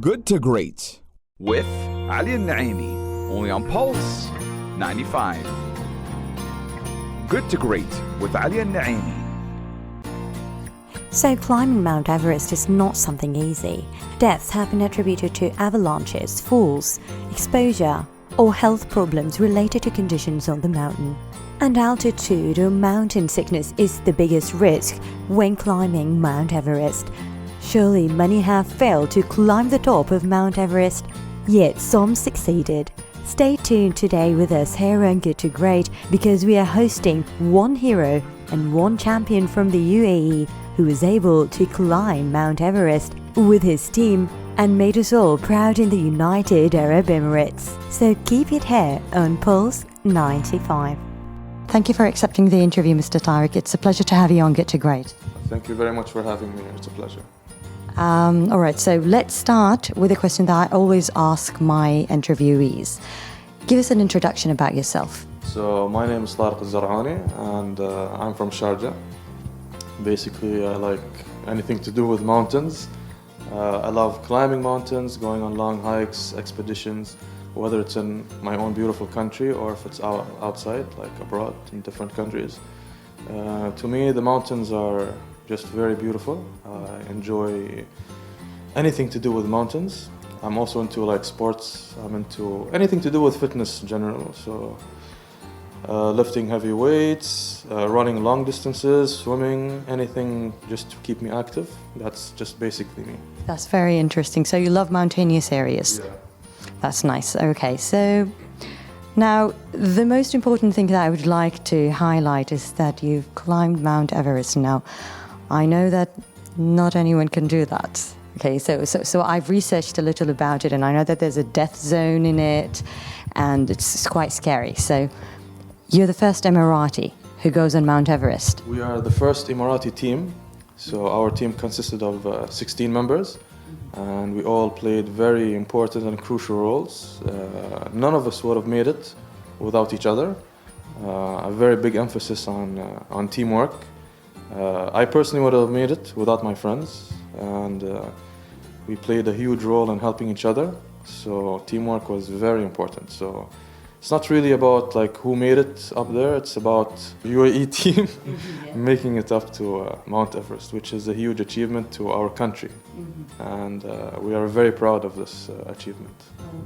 Good to Great with Ali Al-Naimi, only on Pulse 95. Good to Great with Ali Al-Naimi. So climbing Mount Everest is not something easy. Deaths have been attributed to avalanches, falls, exposure, or health problems related to conditions on the mountain. And altitude or mountain sickness is the biggest risk when climbing Mount Everest. Surely many have failed to climb the top of Mount Everest, yet some succeeded. Stay tuned today with us here on Good to Great, because we are hosting one hero and one champion from the UAE who was able to climb Mount Everest with his team and made us all proud in the United Arab Emirates. So keep it here on Pulse 95. Thank you for accepting the interview, Mr. Tariq. It's a pleasure to have you on Good to Great. Thank you very much for having me. It's a pleasure. All right, so let's start with a question that I always ask my interviewees. Give us an introduction about yourself. So my name is Tariq AlZarouni, and I'm from Sharjah. Basically, I like anything to do with mountains. I love climbing mountains, going on long hikes, expeditions, whether it's in my own beautiful country or if it's outside, like abroad in different countries. To me, the mountains are just very beautiful. I enjoy anything to do with mountains. I'm also into like sports. I'm into anything to do with fitness in general. So lifting heavy weights, running long distances, swimming, anything just to keep me active. That's just basically me. That's very interesting. So you love mountainous areas. Yeah. That's nice. Okay, so now the most important thing that I would like to highlight is that you've climbed Mount Everest. Now, I know that not anyone can do that. Okay, so I've researched a little about it, and I know that there's a death zone in it, and it's quite scary. So you're the first Emarati who goes on Mount Everest. We are the first Emarati team. So our team consisted of 16 members, and we all played very important and crucial roles. None of us would have made it without each other. A very big emphasis on teamwork. I personally would have made it without my friends, and we played a huge role in helping each other. So teamwork was very important. So it's not really about like who made it up there. It's about UAE team making it up to Mount Everest, which is a huge achievement to our country, and we are very proud of this achievement.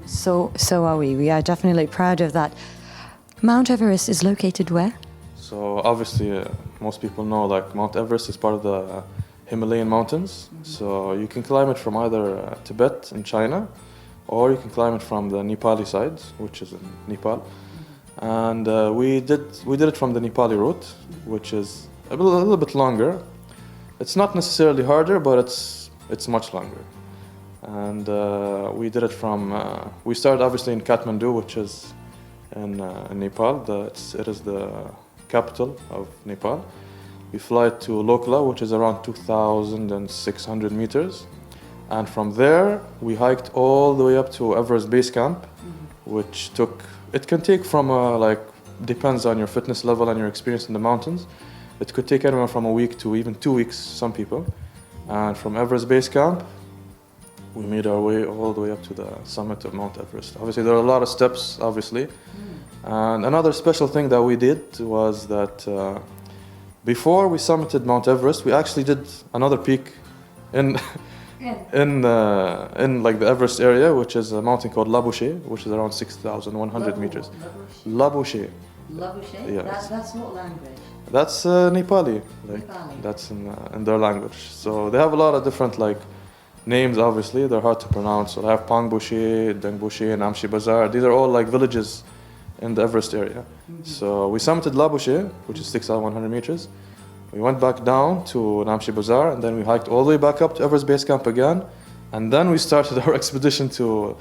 So are we. We are definitely proud of that. Mount Everest is located where? So obviously, most people know like Mount Everest is part of the Himalayan mountains. So you can climb it from either Tibet in China, or you can climb it from the Nepali side, which is in Nepal. And we did it from the Nepali route, which is a little bit longer. It's not necessarily harder, but it's much longer. And we did it from. We started obviously in Kathmandu, which is in Nepal. It is the capital of Nepal. We fly to Lokla, which is around 2,600 meters. And from there, we hiked all the way up to Everest Base Camp, which can take from depends on your fitness level and your experience in the mountains. It could take anywhere from a week to even 2 weeks, some people. And from Everest Base Camp, we made our way all the way up to the summit of Mount Everest. Obviously, there are a lot of steps, obviously. And another special thing that we did was that before we summited Mount Everest, we actually did another peak in like the Everest area, which is a mountain called Labouche, which is around 6,100 meters. Labouche. Labouche? Yes. That's what language? That's Nepali. Nepali. That's in their language. So they have a lot of different names. Obviously, they're hard to pronounce. So they have Pangbouche, Dengbouche, Namche Bazar. These are all like villages in the Everest area. So we summited Labouche, which is 6,100 meters. We went back down to Namche Bazar, and then we hiked all the way back up to Everest Base Camp again, and then we started our expedition to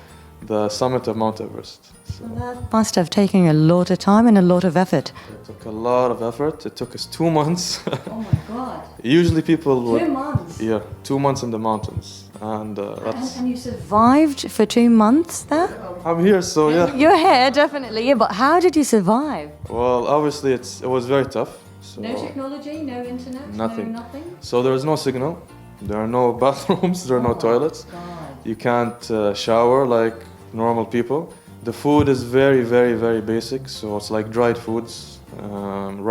the summit of Mount Everest. So That must have taken a lot of time and a lot of effort. it took a lot of effort. It took us 2 months. Oh my God. Usually people would... 2 months? Yeah, 2 months in the mountains. And that's... And you survived for 2 months there? I'm here, so yeah. You're here, definitely. Yeah, but how did you survive? Well, obviously it was very tough. So No technology, no internet, Nothing. no nothing? So there is no signal. There are no bathrooms. There are no toilets. God. You can't shower like normal people. The food is very, very, very basic. So it's like dried foods,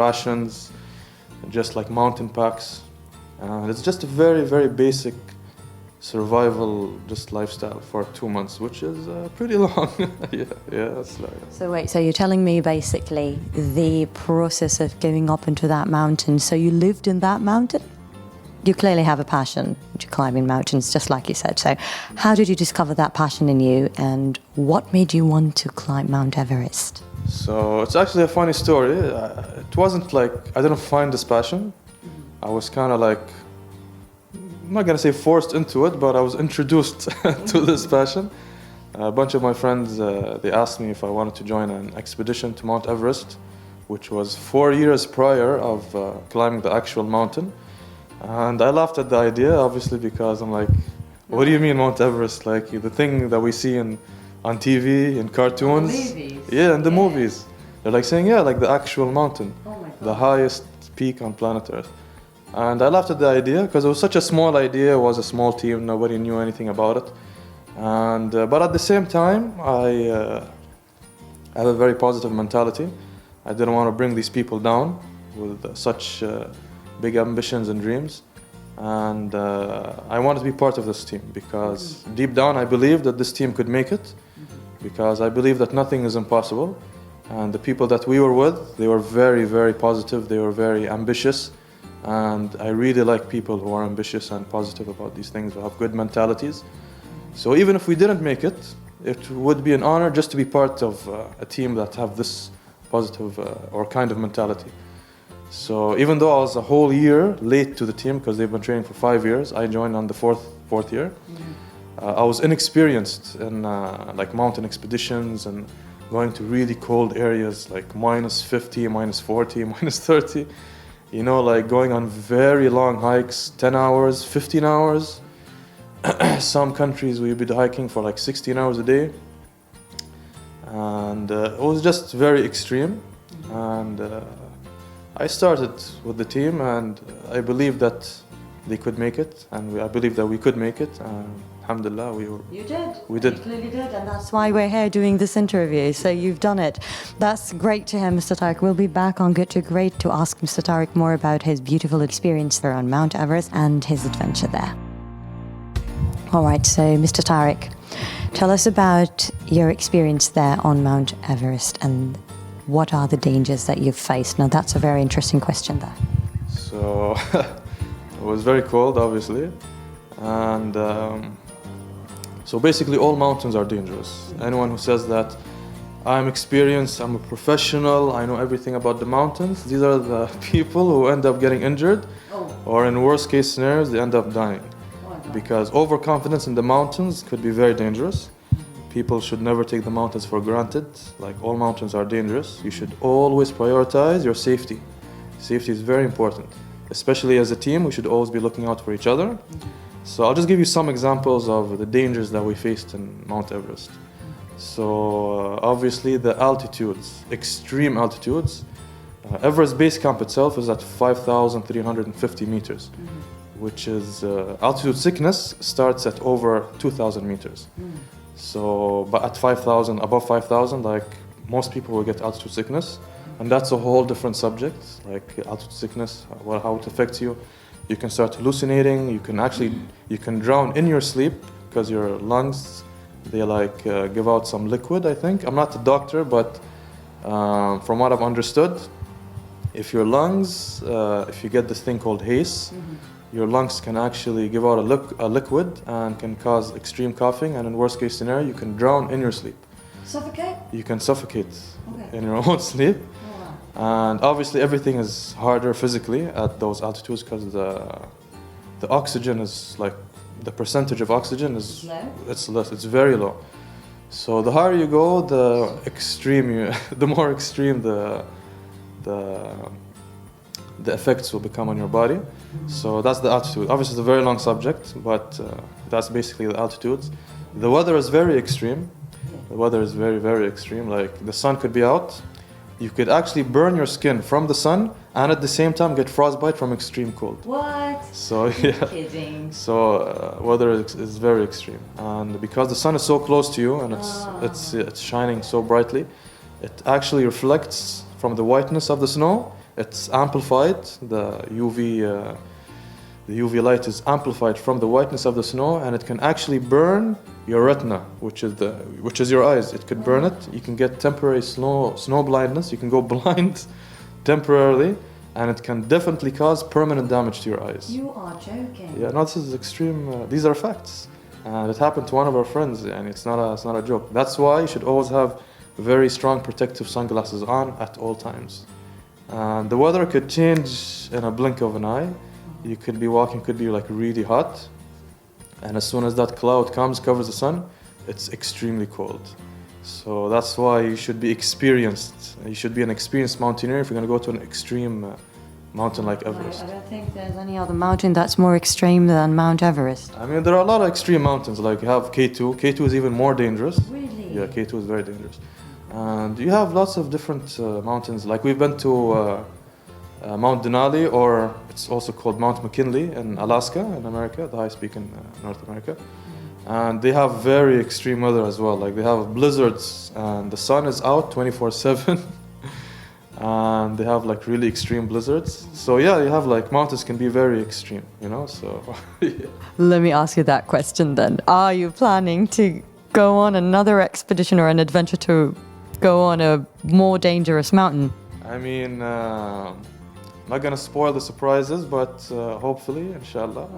rations, just like mountain packs. It's just a very, very basic survival just lifestyle for 2 months, which is pretty long. yeah, it's like. So wait, so you're telling me basically the process of going up into that mountain, so you lived in that mountain? You clearly have a passion to climbing mountains, just like you said. So how did you discover that passion in you, and what made you want to climb Mount Everest? So it's actually a funny story. It wasn't like I didn't find this passion. I was kind of like, I'm not gonna say forced into it, but I was introduced to this passion. A bunch of my friends, they asked me if I wanted to join an expedition to Mount Everest, which was 4 years prior of climbing the actual mountain. And I laughed at the idea, obviously, because I'm like, what do you mean Mount Everest? Like the thing that we see on TV, in cartoons. Movies. Yeah, in the movies. They're like saying, yeah, like the actual mountain, Oh my God. the highest peak on planet Earth. And I laughed at the idea because it was such a small idea, it was a small team, nobody knew anything about it. And but at the same time, I have a very positive mentality. I didn't want to bring these people down with such big ambitions and dreams. And I wanted to be part of this team because deep down I believed that this team could make it, because I believe that nothing is impossible. And the people that we were with, they were very, very positive, they were very ambitious. And I really like people who are ambitious and positive about these things, who have good mentalities. So even if we didn't make it, it would be an honor just to be part of a team that have this positive or kind of mentality. So even though I was a whole year late to the team, because they've been training for 5 years, I joined on the fourth year. I was inexperienced in like mountain expeditions and going to really cold areas like -50, -40, -30. You know, like going on very long hikes, 10 hours, 15 hours. Some countries we'd be hiking for like 16 hours a day. And it was just very extreme. And I started with the team, and I believed that they could make it, and I believed that we could make it. Alhamdulillah, You did. We did. You clearly did, and that's why we're here doing this interview. So you've done it. That's great to hear, Mr. Tariq. We'll be back on Good to Great to ask Mr. Tariq more about his beautiful experience there on Mount Everest and his adventure there. All right, so Mr. Tariq, tell us about your experience there on Mount Everest and what are the dangers that you've faced? Now, that's a very interesting question there. So it was very cold, obviously. And so basically all mountains are dangerous. Anyone who says that I'm experienced, I'm a professional, I know everything about the mountains, these are the people who end up getting injured, or in worst case scenarios, they end up dying. Because overconfidence in the mountains could be very dangerous. People should never take the mountains for granted. Like, all mountains are dangerous. You should always prioritize your safety. Safety is very important. Especially as a team, we should always be looking out for each other. So I'll just give you some examples of the dangers that we faced in Mount Everest. So obviously the altitudes, extreme altitudes. Everest Base Camp itself is at 5,350 meters, which is altitude sickness starts at over 2,000 meters. So, but at 5,000, above 5,000, like most people will get altitude sickness, and that's a whole different subject. Like altitude sickness, how it affects you. You can start hallucinating. You can drown in your sleep because your lungs, they like give out some liquid. I think I'm not a doctor, but from what I've understood, if your lungs, if you get this thing called haze. Your lungs can actually give out a liquid and can cause extreme coughing, and in worst case scenario, you can drown in your sleep. Suffocate? You can suffocate in your own sleep. And obviously everything is harder physically at those altitudes because the oxygen is like, the percentage of oxygen is it's less, it's very low. So the higher you go, the more extreme the effects will become on your body. So that's the altitude. Obviously it's a very long subject, but that's basically the altitudes. The weather is very extreme. The weather is very, very extreme. Like the sun could be out you could actually burn your skin from the sun and at the same time get frostbite from extreme cold. What? So You're yeah, kidding. so weather is very extreme, and because the sun is so close to you and it's shining so brightly, it actually reflects from the whiteness of the snow. It's amplified. The UV light is amplified from the whiteness of the snow, and it can actually burn your retina, which is your eyes. It could burn it. You can get temporary snow blindness. You can go blind temporarily, and it can definitely cause permanent damage to your eyes. You are joking. Yeah, no, this is extreme. These are facts, and it happened to one of our friends, and it's not a joke. That's why you should always have very strong protective sunglasses on at all times. And the weather could change in a blink of an eye. You could be walking, could be like really hot, and as soon as that cloud covers the sun, it's extremely cold. So that's why you should be experienced. You should be an experienced mountaineer if you're going to go to an extreme mountain like Everest. I don't think there's any other mountain that's more extreme than Mount Everest. I mean, there are a lot of extreme mountains. Like you have K2. K2 is even more dangerous. Really? Yeah, K2 is very dangerous. And you have lots of different mountains. Like we've been to Mount Denali, or it's also called Mount McKinley in Alaska, in America, the highest peak in North America. And they have very extreme weather as well. Like they have blizzards, and the sun is out 24/7. And they have like really extreme blizzards. So yeah, you have like mountains can be very extreme, you know. So yeah. Let me ask you that question then. Are you planning to go on another expedition or an adventure to go on a more dangerous mountain? I mean, I'm not gonna spoil the surprises, but hopefully, inshallah,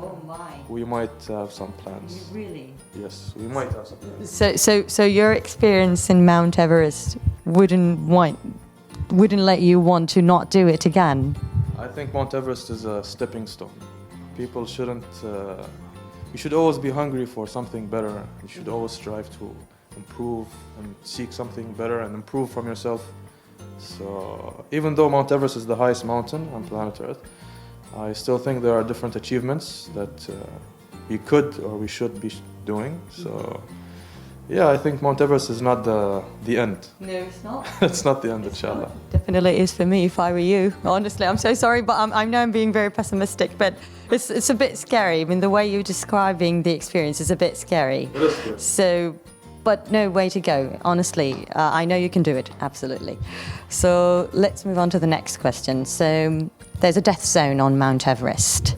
we might have some plans. Really? Yes, we might have some plans. So your experience in Mount Everest wouldn't let you want to not do it again? I think Mount Everest is a stepping stone. People shouldn't. You should always be hungry for something better. You should always strive to improve and seek something better and improve from yourself. So even though Mount Everest is the highest mountain on planet Earth, I still think there are different achievements that we could or we should be doing. So yeah, I think Mount Everest is not the end. No, it's not. It's not the end, inshallah. Definitely is for me if I were you. Honestly, I'm so sorry, but I know I'm being very pessimistic, but it's a bit scary. I mean, the way you're describing the experience is a bit scary. It is good. So, but no, way to go. Honestly, I know you can do it. Absolutely. So let's move on to the next question. So there's a death zone on Mount Everest.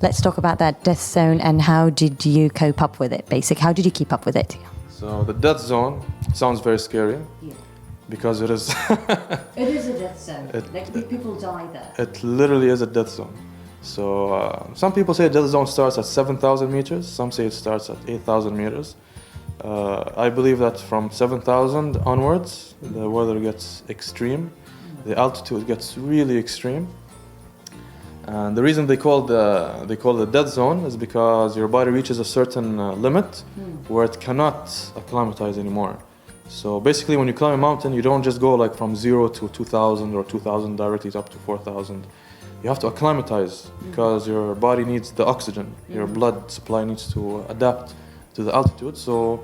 Let's talk about that death zone and how did you cope up with it, basically? How did you keep up with it? So the death zone sounds very scary because it is. It is a death zone. People die there. It literally is a death zone. So some people say death zone starts at 7,000 meters. Some say it starts at 8,000 meters. I believe that from 7,000 onwards, the weather gets extreme. The altitude gets really extreme. And the reason they call the death zone is because your body reaches a certain limit where it cannot acclimatize anymore. So basically, when you climb a mountain, you don't just go like from 0 to 2,000 or 2,000 directly up to 4,000. You have to acclimatize because your body needs the oxygen. Your blood supply needs to adapt to the altitude. So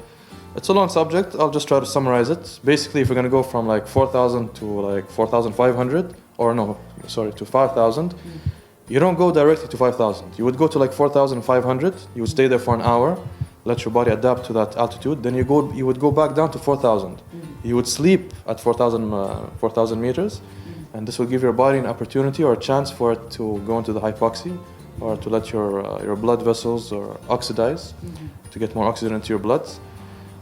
it's a long subject. I'll just try to summarize it. Basically, if you're going to go from like 4,000 to like 4,500, or no, sorry, to 5,000, you don't go directly to 5,000. You would go to like 4,500. You would stay there for an hour, let your body adapt to that altitude. Then you would go back down to 4,000. You would sleep at 4,000 meters, and this will give your body an opportunity or a chance for it to go into the hypoxia, or to let your blood vessels or oxidize, to get more oxygen into your blood.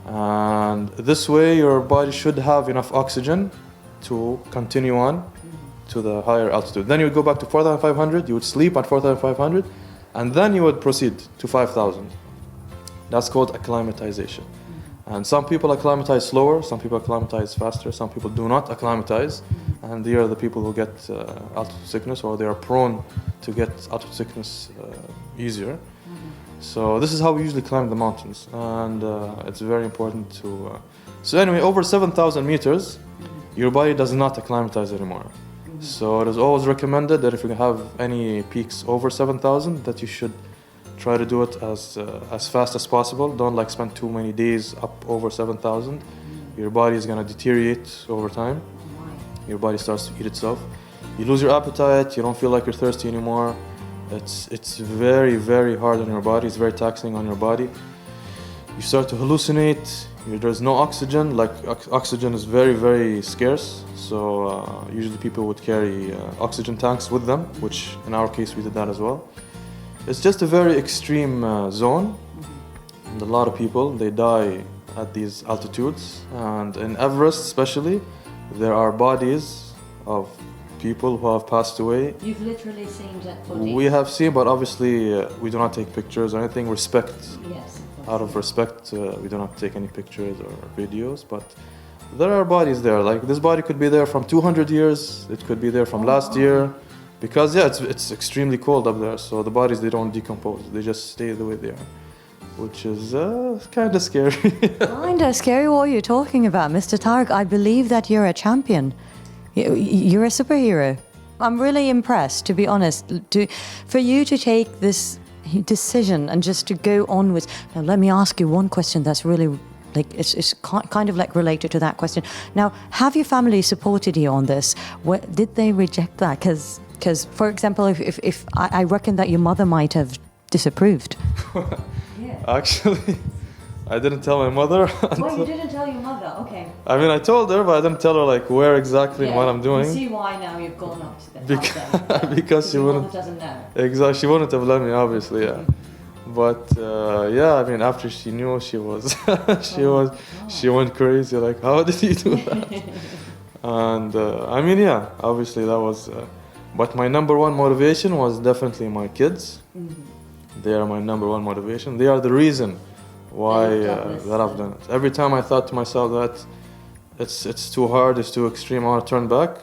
And this way, your body should have enough oxygen to continue on to the higher altitude. Then you would go back to 4,500, you would sleep at 4,500, and then you would proceed to 5,000. That's called acclimatization. And some people acclimatize slower, some people acclimatize faster, some people do not acclimatize, and they are the people who get altitude sickness, or they are prone to get altitude sickness easier. So this is how we usually climb the mountains, and it's very important to... So anyway, over 7,000 meters, your body does not acclimatize anymore. So it is always recommended that if you have any peaks over 7,000, that you should try to do it as fast as possible. Don't like spend too many days up over 7,000. Your body is going to deteriorate over time. your body starts to eat itself. You lose your appetite, you don't feel like you're thirsty anymore. It's very, very hard on your body, it's very taxing on your body. You start to hallucinate, there's no oxygen, like oxygen is very, very scarce. So usually people would carry oxygen tanks with them, which in our case we did that as well. It's just a very extreme zone. And a lot of people, they die at these altitudes. And in Everest especially, there are bodies of people who have passed away. You've literally seen dead bodies? We have seen, but obviously we do not take pictures or anything. Respect. Yes, of course. Out of respect, we do not take any pictures or videos. But there are bodies there. Like this body could be there from 200 years. It could be there from last year. Because it's extremely cold up there. So the bodies, they don't decompose. They just stay the way they are. Which is kind of scary. Kind of scary. What are you talking about, Mr. Tariq? I believe that you're a champion. You're a superhero. I'm really impressed, to be honest, for you to take this decision and just to go on with. Now, let me ask you one question that's really, like, it's kind of like related to that question. Now, have your family supported you on this? Did they reject that? Because, for example, if I reckon that your mother might have disapproved. Actually, I didn't tell my mother. Well, you didn't tell your mother, okay. I mean, I told her, but I didn't tell her like where exactly and what I'm doing. You see why now you've gone up to the because she wouldn't. Doesn't know. Exactly, she wouldn't have let me, obviously, yeah. But yeah, I mean, after she knew, she was, she went crazy. Like, how did you do that? And I mean, yeah, obviously that was. But my number one motivation was definitely my kids. Mm-hmm. They are my number one motivation. They are the reason why that I've done it. Every time I thought to myself that it's too hard, it's too extreme, I want to turn back,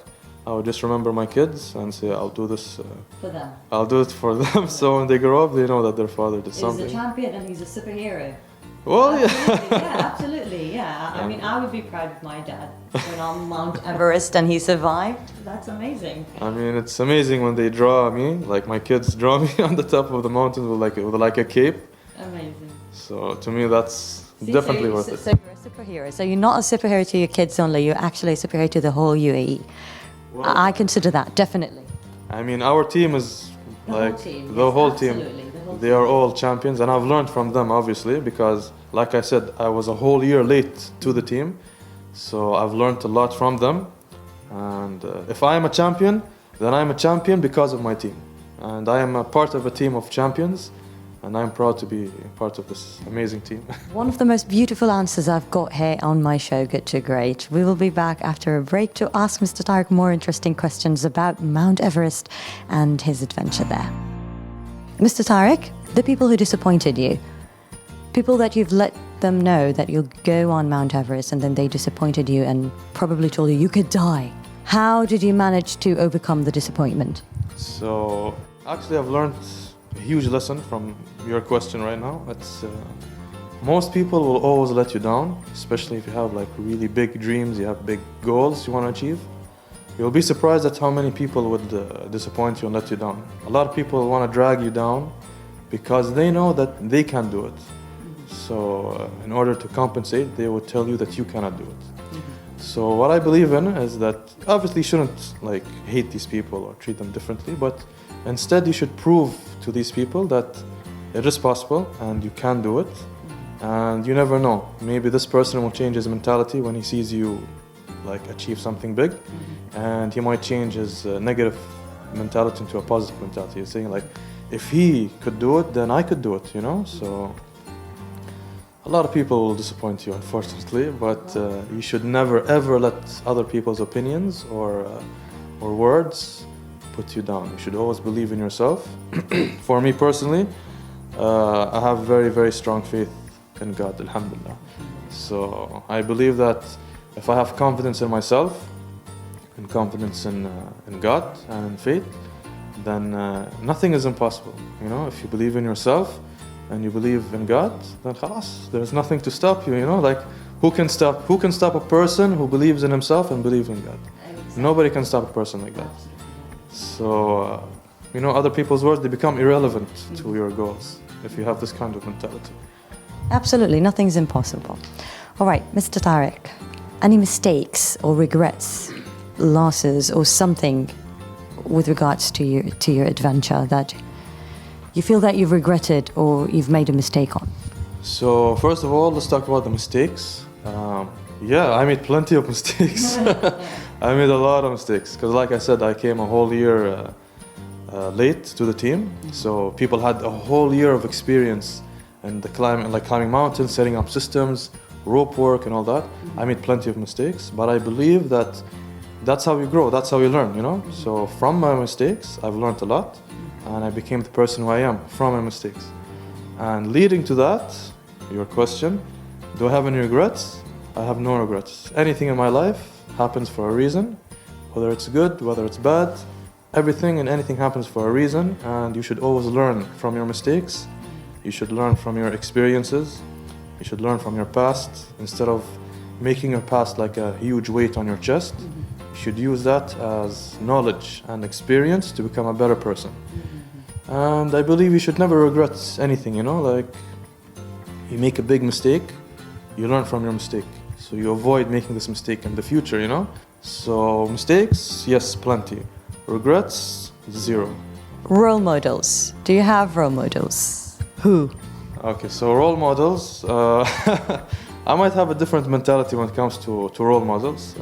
I would just remember my kids and say, I'll do this for them. I'll do it for them. So when they grow up, they know that their father did something. He's a champion and he's a superhero. Well, absolutely, yeah, absolutely, yeah. I mean, I would be proud of my dad when on Mount Everest and he survived. That's amazing. I mean, it's amazing when they draw me, like my kids draw me on the top of the mountain with like a cape. Amazing. So to me, that's definitely worth it. So you're a superhero. So you're not a superhero to your kids only. You're actually a superhero to the whole UAE. Well, I consider that, definitely. I mean, our team is the whole team. They are all champions, and I've learned from them, obviously, because, like I said, I was a whole year late to the team. So I've learned a lot from them. And if I am a champion, then I'm a champion because of my team. And I am a part of a team of champions. And I'm proud to be part of this amazing team. One of the most beautiful answers I've got here on my show, Good to Great. We will be back after a break to ask Mr. Tariq more interesting questions about Mount Everest and his adventure there. Mr. Tariq, the people who disappointed you, people that you've let them know that you'll go on Mount Everest and then they disappointed you and probably told you could die. How did you manage to overcome the disappointment? So, actually I've learned a huge lesson from your question right now. It's most people will always let you down, especially if you have like really big dreams, you have big goals you want to achieve. You'll be surprised at how many people would disappoint you and let you down. A lot of people want to drag you down because they know that they can do it. So in order to compensate, they would tell you that you cannot do it. Mm-hmm. So what I believe in is that obviously you shouldn't like hate these people or treat them differently, but instead you should prove to these people that it is possible and you can do it. Mm-hmm. And you never know. Maybe this person will change his mentality when he sees you like achieve something big. Mm-hmm. And he might change his negative mentality into a positive mentality. He's saying like, if he could do it, then I could do it, you know? So a lot of people will disappoint you, unfortunately, but you should never ever let other people's opinions or words put you down. You should always believe in yourself. For me personally, I have very, very strong faith in God, alhamdulillah. So I believe that if I have confidence in myself and confidence in God and in faith, then nothing is impossible. You know, if you believe in yourself and you believe in God, then khalas, there's nothing to stop you. You know, like who can stop a person who believes in himself and believes in God? Exactly. Nobody can stop a person like that. So you know, other people's words, they become irrelevant to your goals if you have this kind of mentality. Absolutely, nothing's impossible. All right, Mr. Tariq, any mistakes or regrets losses or something with regards to your adventure that you feel that you've regretted or you've made a mistake on? So first of all, let's talk about the mistakes. Yeah, I made plenty of mistakes. I made a lot of mistakes because, like I said, I came a whole year late to the team. So people had a whole year of experience in the climbing mountains, setting up systems, rope work, and all that. I made plenty of mistakes, but I believe that that's how we grow. That's how we learn, you know. So from my mistakes, I've learned a lot, and I became the person who I am from my mistakes. And leading to that, your question, do I have any regrets? I have no regrets. Anything in my life happens for a reason, whether it's good, whether it's bad. Everything and anything happens for a reason, and you should always learn from your mistakes. You should learn from your experiences. You should learn from your past. Instead of making your past like a huge weight on your chest, you should use that as knowledge and experience to become a better person. And I believe you should never regret anything, you know, like you make a big mistake, you learn from your mistake. So you avoid making this mistake in the future, you know. So mistakes, yes, plenty. Regrets, zero. Role models. Do you have role models? Who? Okay, so role models, I might have a different mentality when it comes to role models.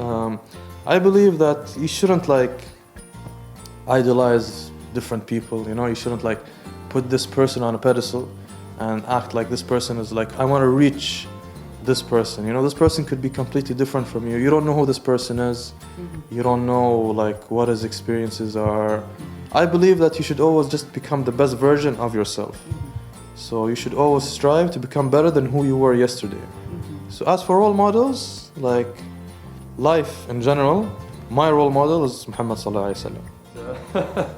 I believe that you shouldn't like idolize different people, you know, you shouldn't like put this person on a pedestal and act like this person is like, I want to reach this person, you know, this person could be completely different from you. You don't know who this person is. You don't know like what his experiences are. I believe that you should always just become the best version of yourself. So you should always strive to become better than who you were yesterday. So as for role models, like life in general, my role model is Muhammad sallallahu alaihi wasallam.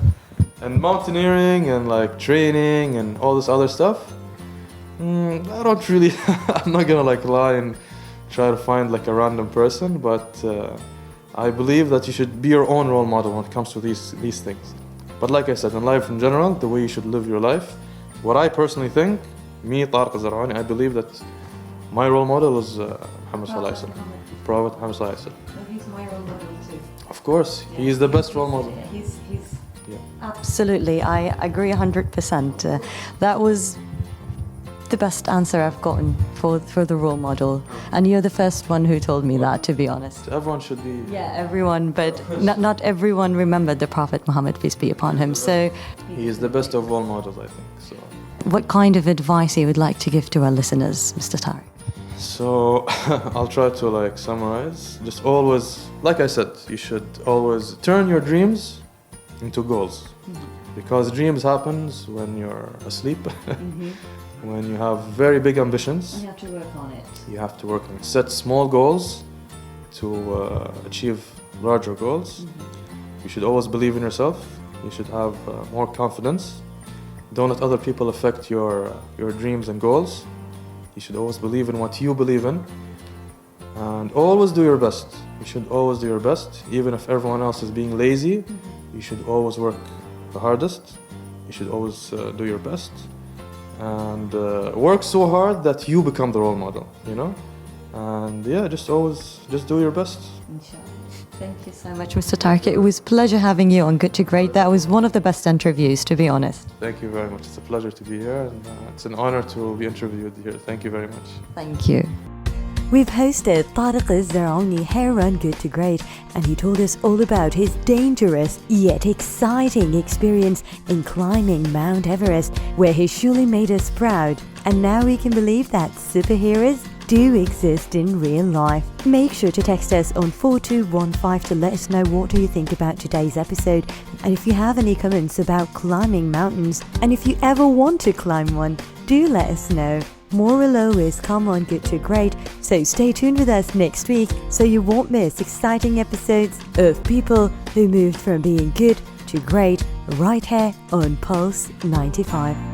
And mountaineering and like training and all this other stuff, I don't really, I'm not gonna like lie and try to find like a random person, but I believe that you should be your own role model when it comes to these things. But like I said, in life in general, the way you should live your life, what I personally think, me, Tariq AlZarouni, I believe that my role model is Muhammad sallallahu alaihi wasallam. Prophet Muhammad sallallahu alaihi wasallam. Well, he's my role model too. Of course, he is the best role model. He's absolutely, I agree 100%. That was the best answer I've gotten for the role model, and you're the first one who told me that, to be honest. Everyone should be. Yeah, everyone, but not everyone remembered the Prophet Muhammad, peace be upon him. So He is the best of role models, I think. So. what kind of advice you would like to give to our listeners, Mr. Tariq? So I'll try to like summarize. Just always, like I said, you should always turn your dreams into goals, because dreams happens when you're asleep. When you have very big ambitions, You have to work on it. you have to work on it. Set small goals to achieve larger goals. You should always believe in yourself. You should have more confidence. Don't let other people affect your dreams and goals. You should always believe in what you believe in, and always do your best. You should always do your best, even if everyone else is being lazy. You should always work the hardest. You should always do your best, and work so hard that you become the role model, you know. And yeah, just do your best. Inshallah. Thank you so much, Mr. Tariq. It was a pleasure having you on Good to Great. That was one of the best interviews, to be honest. Thank you very much. It's a pleasure to be here, and it's an honor to be interviewed here. Thank you very much. Thank you. We've hosted Tariq AlZarouni here on Good to Great, and he told us all about his dangerous yet exciting experience in climbing Mount Everest, where he surely made us proud. And now we can believe that superheroes do exist in real life. Make sure to text us on 4215 to let us know what do you think about today's episode, and if you have any comments about climbing mountains, and if you ever want to climb one, do let us know. More will always come on Good to Great, so stay tuned with us next week so you won't miss exciting episodes of people who moved from being good to great right here on Pulse 95.